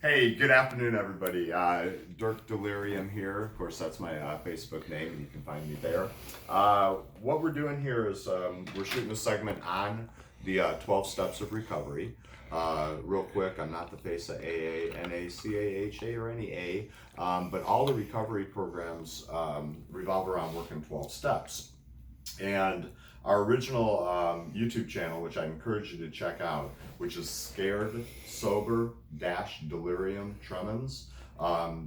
Hey, good afternoon, everybody. Dirk Delirium here. Of course, that's my Facebook name, and you can find me there. What we're doing here is we're shooting a segment on the 12 steps of recovery. Real quick, I'm not the face of AA, NACAHA, or any A, but all the recovery programs revolve around working 12 steps. And our original YouTube channel, which I encourage you to check out, which is Scared Sober Delirium Tremens.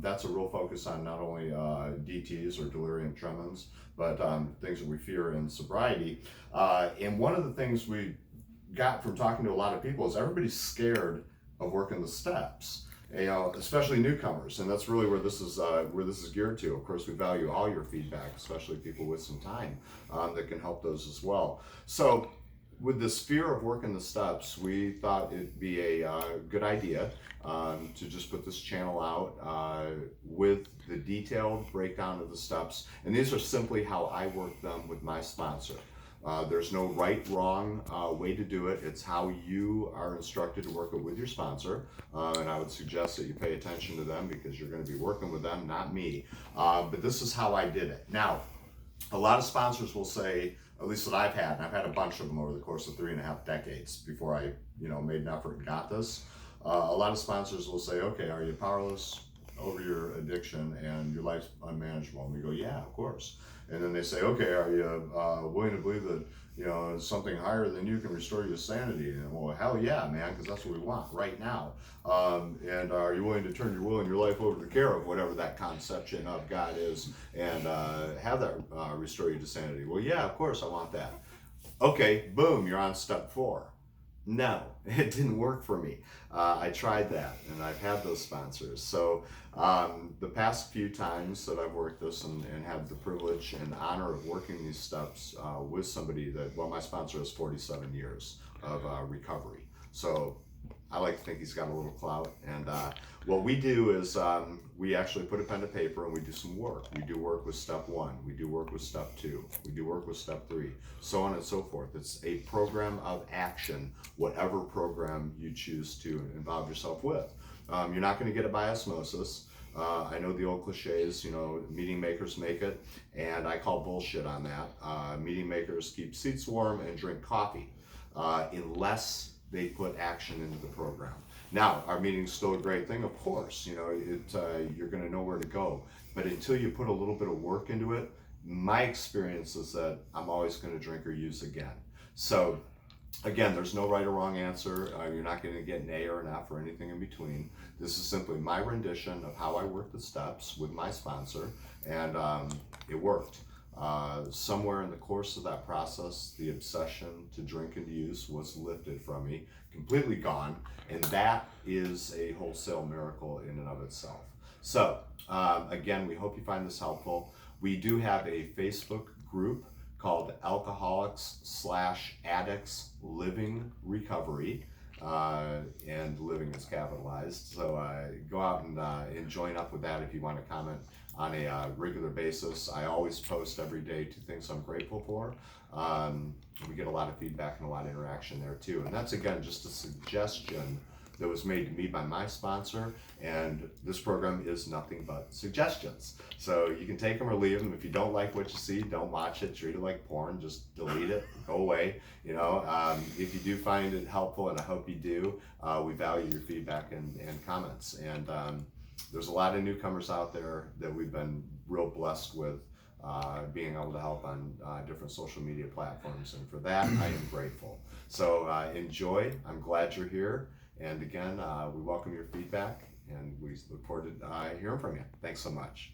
That's a real focus on not only DTs or delirium tremens, but things that we fear in sobriety. And one of the things we got from talking to a lot of people is everybody's scared of working the steps. Especially newcomers, and that's really where this is geared to. Of course, we value all your feedback, especially people with some time that can help those as well. So, with this fear of working the steps, we thought it'd be a good idea to just put this channel out with the detailed breakdown of the steps, and these are simply how I work them with my sponsor. There's no right, wrong way to do it. It's how you are instructed to work it with your sponsor. And I would suggest that you pay attention to them because you're going to be working with them, not me. But this is how I did it. Now, a lot of sponsors will say, at least that I've had, and I've had a bunch of them over the course of 3.5 decades before I made an effort and got this. A lot of sponsors will say, okay, are you powerless over your addiction and your life's unmanageable? And we go, yeah, of course. And then they say, okay, are you willing to believe that something higher than you can restore your sanity? And well, hell yeah, man, because that's what we want right now. And are you willing to turn your will and your life over to the care of whatever that conception of God is, and have that restore you to sanity? Well, yeah, of course I want that. Okay, boom, you're on step 4. No, it didn't work for me. I tried that, and I've had those sponsors. So the past few times that I've worked this and had the privilege and honor of working these steps with somebody that, well, my sponsor has 47 years of recovery. So I like to think he's got a little clout. And what we do is we actually put a pen to paper and we do some work. We do work with step 1. We do work with step 2. We do work with step 3, so on and so forth. It's a program of action, whatever program you choose to involve yourself with. You're not going to get it by osmosis. I know the old cliches, meeting makers make it, and I call bullshit on that. Meeting makers keep seats warm and drink coffee, unless they put action into the program. Now, our meeting's still a great thing, of course. You're going to know where to go. But until you put a little bit of work into it, my experience is that I'm always going to drink or use again. So, again, there's no right or wrong answer. You're not going to get an A or an F or anything in between. This is simply my rendition of how I work the steps with my sponsor, and it worked. Somewhere in the course of that process, the obsession to drink and use was lifted from me, completely gone, and that is a wholesale miracle in and of itself. So, again, we hope you find this helpful. We do have a Facebook group called Alcoholics/Addicts Living Recovery, and living is capitalized. So go out and join up with that if you want to comment on a regular basis. I always post every day 2 things I'm grateful for. We get a lot of feedback and a lot of interaction there too. And that's, again, just a suggestion that was made to me by my sponsor, and this program is nothing but suggestions. So you can take them or leave them. If you don't like what you see, don't watch it, treat it like porn, just delete it, go away. If you do find it helpful, and I hope you do, we value your feedback and comments. And there's a lot of newcomers out there that we've been real blessed with being able to help on different social media platforms, and for that I am grateful. So enjoy. I'm glad you're here. And again, we welcome your feedback, and we look forward to hearing from you. Thanks so much.